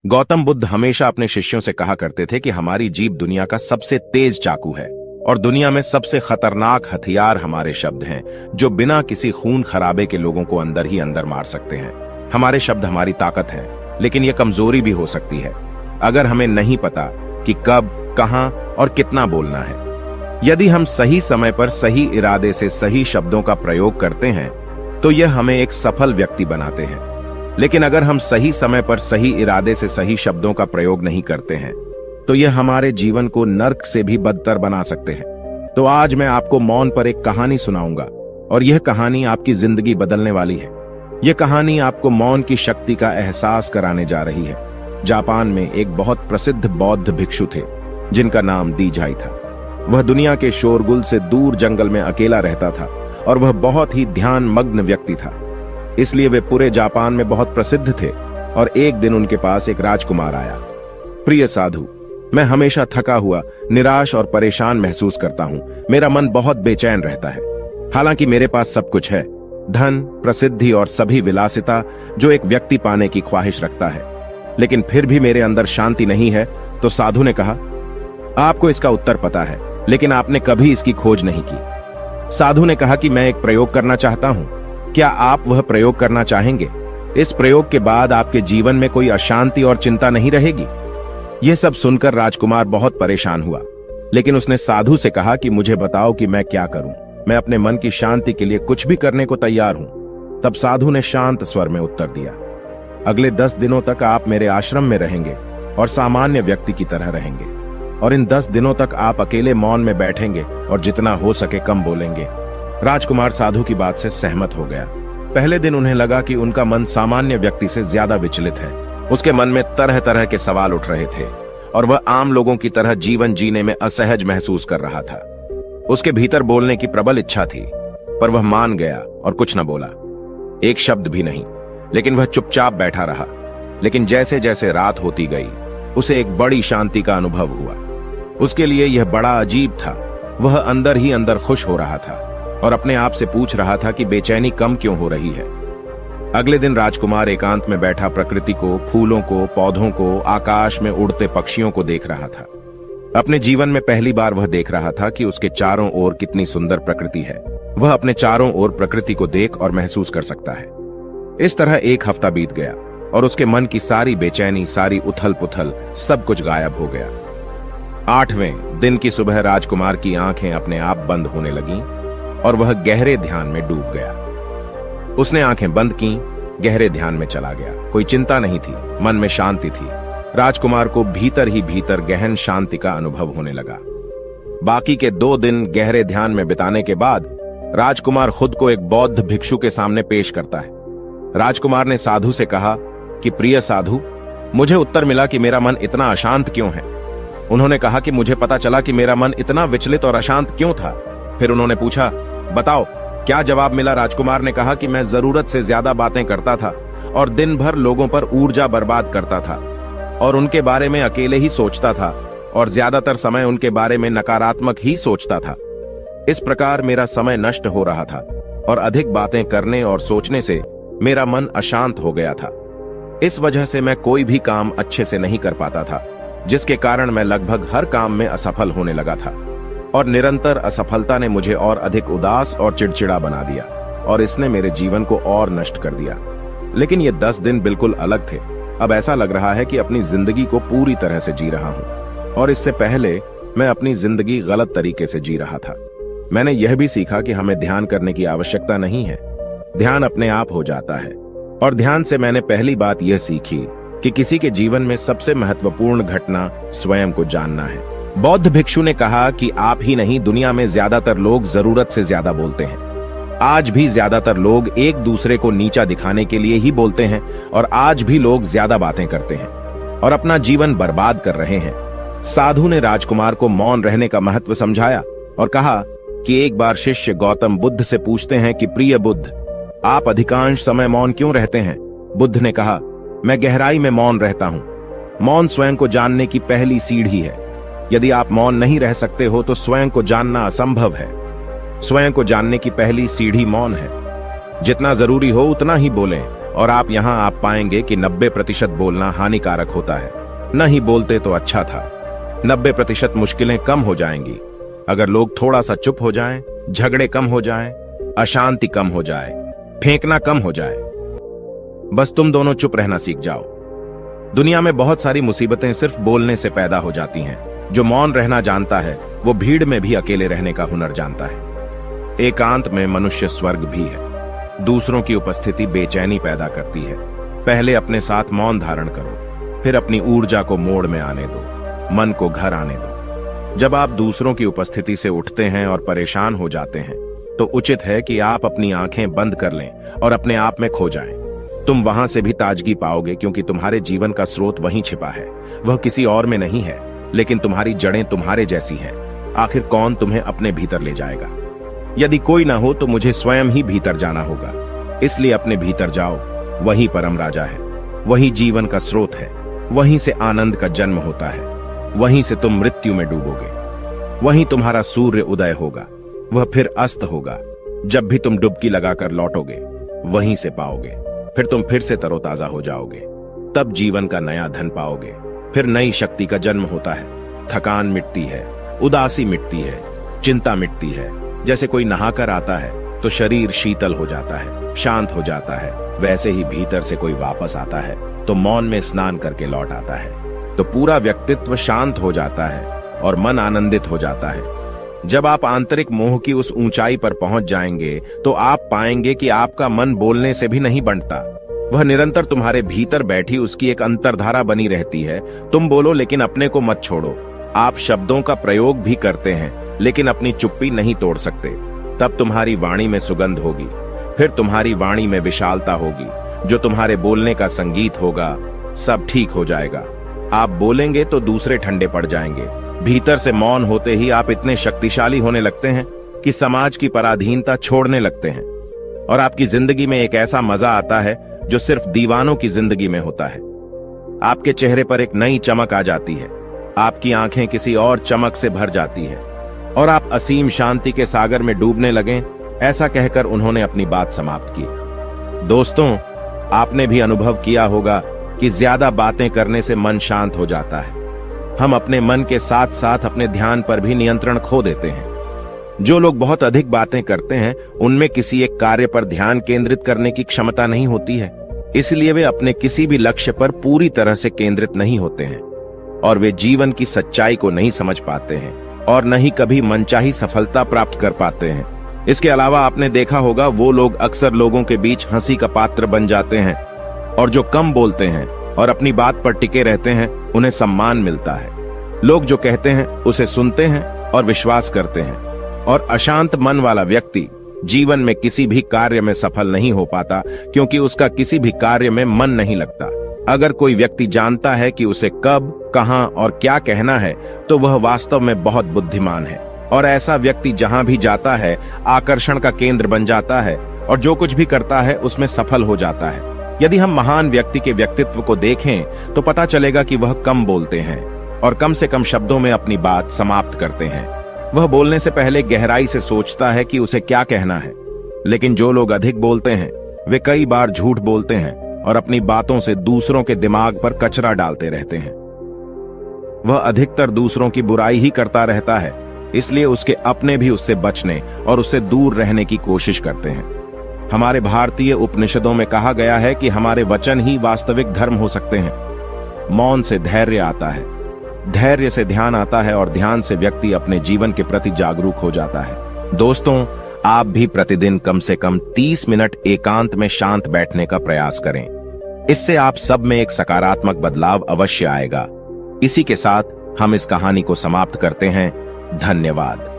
गौतम बुद्ध हमेशा अपने शिष्यों से कहा करते थे कि हमारी जीभ दुनिया का सबसे तेज चाकू है और दुनिया में सबसे खतरनाक हथियार हमारे शब्द हैं, जो बिना किसी खून खराबे के लोगों को अंदर ही अंदर मार सकते हैं। हमारे शब्द हमारी ताकत है, लेकिन यह कमजोरी भी हो सकती है अगर हमें नहीं पता कि कब, कहां और कितना बोलना है। यदि हम सही समय पर सही इरादे से सही शब्दों का प्रयोग करते हैं तो यह हमें एक सफल व्यक्ति बनाते हैं, लेकिन अगर हम सही समय पर सही इरादे से सही शब्दों का प्रयोग नहीं करते हैं तो यह हमारे जीवन को नर्क से भी बदतर बना सकते हैं। तो आज मैं आपको मौन पर एक कहानी सुनाऊंगा और यह कहानी आपकी जिंदगी बदलने वाली है। यह कहानी आपको मौन की शक्ति का एहसास कराने जा रही है। जापान में एक बहुत प्रसिद्ध बौद्ध भिक्षु थे जिनका नाम दीजाई था। वह दुनिया के शोरगुल से दूर जंगल में अकेला रहता था और वह बहुत ही ध्यान मग्न व्यक्ति था, इसलिए वे पूरे जापान में बहुत प्रसिद्ध थे। और एक दिन उनके पास एक राजकुमार आया। प्रिय साधु, मैं हमेशा थका हुआ, निराश और परेशान महसूस करता हूं। मेरा मन बहुत बेचैन रहता है। हालांकि मेरे पास सब कुछ है, धन, प्रसिद्धि और सभी विलासिता जो एक व्यक्ति पाने की ख्वाहिश रखता है, लेकिन फिर भी मेरे अंदर शांति नहीं है। तो साधु ने कहा, आपको इसका उत्तर पता है, लेकिन आपने कभी इसकी खोज नहीं की। साधु ने कहा कि मैं एक प्रयोग करना चाहता हूं। क्या आप वह प्रयोग करना चाहेंगे? इस प्रयोग के बाद आपके जीवन में कोई अशांति और चिंता नहीं रहेगी। यह सब सुनकर राजकुमार बहुत परेशान हुआ, लेकिन उसने साधु से कहा कि मुझे बताओ कि मैं क्या करूं। मैं अपने मन की शांति के लिए कुछ भी करने को तैयार हूं। तब साधु ने शांत स्वर में उत्तर दिया, अगले 10 दिनों तक आप मेरे आश्रम में रहेंगे और सामान्य व्यक्ति की तरह रहेंगे, और इन 10 दिनों तक आप अकेले मौन में बैठेंगे और जितना हो सके कम बोलेंगे। राजकुमार साधु की बात से सहमत हो गया। पहले दिन उन्हें लगा कि उनका मन सामान्य व्यक्ति से ज्यादा विचलित है। उसके मन में तरह तरह के सवाल उठ रहे थे और वह आम लोगों की तरह जीवन जीने में असहज महसूस कर रहा था। उसके भीतर बोलने की प्रबल इच्छा थी, पर वह मान गया और कुछ न बोला, एक शब्द भी नहीं। लेकिन वह चुपचाप बैठा रहा। लेकिन जैसे जैसे रात होती गई, उसे एक बड़ी शांति का अनुभव हुआ। उसके लिए यह बड़ा अजीब था। वह अंदर ही अंदर खुश हो रहा था और अपने आप से पूछ रहा था कि बेचैनी कम क्यों हो रही है। अगले दिन राजकुमार एकांत में बैठा प्रकृति को, फूलों को, पौधों को, आकाश में उड़ते पक्षियों को देख रहा था। अपने जीवन में पहली बार वह देख रहा था कि उसके चारों ओर कितनी सुंदर प्रकृति है। वह अपने चारों ओर प्रकृति को देख और महसूस कर सकता है। इस तरह एक हफ्ता बीत गया और उसके मन की सारी बेचैनी, सारी उथल पुथल, सब कुछ गायब हो गया। 8वें दिन की सुबह राजकुमार की आंखें अपने आप बंद होने लगीं और वह गहरे ध्यान में डूब गया। उसने आंखें बंद की, गहरे ध्यान में चला गया। कोई चिंता नहीं थी, मन में शांति थी। राजकुमार को भीतर ही भीतर गहन शांति का अनुभव होने लगा। बाकी के 2 दिन गहरे ध्यान में बिताने के बाद राजकुमार खुद को एक बौद्ध भिक्षु के सामने पेश करता है। राजकुमार ने साधु से कहा कि प्रिय साधु, मुझे उत्तर मिला कि मेरा मन इतना अशांत क्यों है। उन्होंने कहा कि मुझे पता चला कि मेरा मन इतना विचलित और अशांत क्यों था। फिर उन्होंने पूछा, बताओ क्या जवाब मिला। राजकुमार ने कहा कि मैं जरूरत से ज्यादा बातें करता था और दिन भर लोगों पर ऊर्जा बर्बाद करता था और उनके बारे में अकेले ही सोचता था और ज्यादातर समय उनके बारे में नकारात्मक ही सोचता था। इस प्रकार मेरा समय नष्ट हो रहा था और अधिक बातें करने और सोचने से मेरा मन अशांत हो गया था। इस वजह से मैं कोई भी काम अच्छे से नहीं कर पाता था, जिसके कारण मैं लगभग हर काम में असफल होने लगा था और निरंतर असफलता ने मुझे और अधिक उदास और चिड़चिड़ा बना दिया और इसने मेरे जीवन को और नष्ट कर दिया। लेकिन ये 10 दिन बिल्कुल अलग थे। अब ऐसा लग रहा है कि अपनी जिंदगी को पूरी तरह से जी रहा हूं और इससे पहले मैं अपनी जिंदगी गलत तरीके से जी रहा था। मैंने यह भी सीखा कि हमें ध्यान करने की आवश्यकता नहीं है, ध्यान अपने आप हो जाता है। और ध्यान से मैंने पहली बात यह सीखी कि किसी के जीवन में सबसे महत्वपूर्ण घटना स्वयं को जानना है। बौद्ध भिक्षु ने कहा कि आप ही नहीं, दुनिया में ज्यादातर लोग जरूरत से ज्यादा बोलते हैं। आज भी ज्यादातर लोग एक दूसरे को नीचा दिखाने के लिए ही बोलते हैं और आज भी लोग ज्यादा बातें करते हैं और अपना जीवन बर्बाद कर रहे हैं। साधु ने राजकुमार को मौन रहने का महत्व समझाया और कहा कि एक बार शिष्य गौतम बुद्ध से पूछते हैं कि प्रिय बुद्ध, आप अधिकांश समय मौन क्यों रहते हैं? बुद्ध ने कहा, मैं गहराई में मौन रहता हूं। मौन स्वयं को जानने की पहली सीढ़ी है। यदि आप मौन नहीं रह सकते हो तो स्वयं को जानना असंभव है। स्वयं को जानने की पहली सीढ़ी मौन है। जितना जरूरी हो उतना ही बोलें और आप यहाँ आप पाएंगे कि 90% बोलना हानिकारक होता है। न ही बोलते तो अच्छा था। 90% मुश्किलें कम हो जाएंगी अगर लोग थोड़ा सा चुप हो जाएं, झगड़े कम हो जाएं, अशांति कम हो जाए, फेंकना कम हो जाए। बस तुम दोनों चुप रहना सीख जाओ। दुनिया में बहुत सारी मुसीबतें सिर्फ बोलने से पैदा हो जाती हैं। जो मौन रहना जानता है वो भीड़ में भी अकेले रहने का हुनर जानता है। एकांत में मनुष्य स्वर्ग भी है। दूसरों की उपस्थिति बेचैनी पैदा करती है। पहले अपने साथ मौन धारण करो, फिर अपनी ऊर्जा को मोड़ में आने दो, मन को घर आने दो। जब आप दूसरों की उपस्थिति से उठते हैं और परेशान हो जाते हैं तो उचित है कि आप अपनी आंखें बंद कर लें और अपने आप में खो जाएं। तुम वहां से भी ताजगी पाओगे क्योंकि तुम्हारे जीवन का स्रोत वहीं छिपा है। वह किसी और में नहीं है, लेकिन तुम्हारी जड़ें तुम्हारे जैसी हैं। आखिर कौन तुम्हें अपने भीतर ले जाएगा? यदि कोई ना हो तो मुझे स्वयं ही भीतर जाना होगा। इसलिए अपने भीतर जाओ। वही परम राजा है, वही जीवन का स्रोत है, वहीं से आनंद का जन्म होता है, वहीं से तुम मृत्यु में डूबोगे। वहीं तुम्हारा सूर्य उदय होगा, वह फिर अस्त होगा। जब भी तुम डुबकी लगाकर लौटोगे वहीं से पाओगे। फिर तुम फिर से तरोताजा हो जाओगे। तब जीवन का नया धन पाओगे। फिर नई शक्ति का जन्म होता है। थकान मिटती है, उदासी मिटती है, चिंता मिटती है। जैसे कोई नहाकर आता है तो शरीर शीतल हो जाता है, शांत हो जाता है, वैसे ही भीतर से कोई वापस आता है तो मौन में स्नान करके लौट आता है तो पूरा व्यक्तित्व शांत हो जाता है और मन आनंदित हो जाता है। जब आप आंतरिक मोह की उस ऊंचाई पर पहुंच जाएंगे तो आप पाएंगे कि आपका मन बोलने से भी नहीं बनता। वह निरंतर तुम्हारे भीतर बैठी उसकी एक अंतर्धारा बनी रहती है। तुम बोलो लेकिन अपने को मत छोड़ो। आप शब्दों का प्रयोग भी करते हैं लेकिन अपनी चुप्पी नहीं तोड़ सकते। तब तुम्हारी वाणी में सुगंध होगी, फिर तुम्हारी वाणी में विशालता होगी। जो तुम्हारे बोलने का संगीत होगा, सब ठीक हो जाएगा। आप बोलेंगे तो दूसरे ठंडे पड़ जाएंगे। भीतर से मौन होते ही आप इतने शक्तिशाली होने लगते हैं कि समाज की पराधीनता छोड़ने लगते हैं और आपकी जिंदगी में एक ऐसा मजा आता है जो सिर्फ दीवानों की जिंदगी में होता है। आपके चेहरे पर एक नई चमक आ जाती है, आपकी आंखें किसी और चमक से भर जाती है और आप असीम शांति के सागर में डूबने लगें। ऐसा कहकर उन्होंने अपनी बात समाप्त की। दोस्तों, आपने भी अनुभव किया होगा कि ज्यादा बातें करने से मन शांत हो जाता है। हम अपने मन के साथ साथ अपने ध्यान पर भी नियंत्रण खो देते हैं। जो लोग बहुत अधिक बातें करते हैं उनमें किसी एक कार्य पर ध्यान केंद्रित करने की क्षमता नहीं होती है। इसलिए वे अपने किसी भी लक्ष्य पर पूरी तरह से केंद्रित नहीं होते हैं और वे जीवन की सच्चाई को नहीं समझ पाते हैं और न ही कभी मनचाही सफलता प्राप्त कर पाते हैं। इसके अलावा आपने देखा होगा वो लोग अक्सर लोगों के बीच हंसी का पात्र बन जाते हैं और जो कम बोलते हैं और अपनी बात पर टिके रहते हैं उन्हें सम्मान मिलता है। लोग जो कहते हैं उसे सुनते हैं और विश्वास करते हैं और अशांत मन वाला व्यक्ति जीवन में किसी भी कार्य में सफल नहीं हो पाता क्योंकि उसका किसी भी कार्य में मन नहीं लगता। अगर कोई व्यक्ति जानता है कि उसे कब, कहां और क्या कहना है तो वह वास्तव में बहुत बुद्धिमान है और ऐसा व्यक्ति जहां भी जाता है आकर्षण का केंद्र बन जाता है और जो कुछ भी करता है उसमें सफल हो जाता है। यदि हम महान व्यक्ति के व्यक्तित्व को देखें तो पता चलेगा कि वह कम बोलते हैं और कम से कम शब्दों में अपनी बात समाप्त करते हैं। वह बोलने से पहले गहराई से सोचता है कि उसे क्या कहना है। लेकिन जो लोग अधिक बोलते हैं वे कई बार झूठ बोलते हैं और अपनी बातों से दूसरों के दिमाग पर कचरा डालते रहते हैं। वह अधिकतर दूसरों की बुराई ही करता रहता है, इसलिए उसके अपने भी उससे बचने और उससे दूर रहने की कोशिश करते हैं। हमारे भारतीय उपनिषदों में कहा गया है कि हमारे वचन ही वास्तविक धर्म हो सकते हैं। मौन से धैर्य आता है, धैर्य से ध्यान आता है और ध्यान से व्यक्ति अपने जीवन के प्रति जागरूक हो जाता है। दोस्तों, आप भी प्रतिदिन कम से कम 30 मिनट एकांत में शांत बैठने का प्रयास करें। इससे आप सब में एक सकारात्मक बदलाव अवश्य आएगा। इसी के साथ हम इस कहानी को समाप्त करते हैं। धन्यवाद।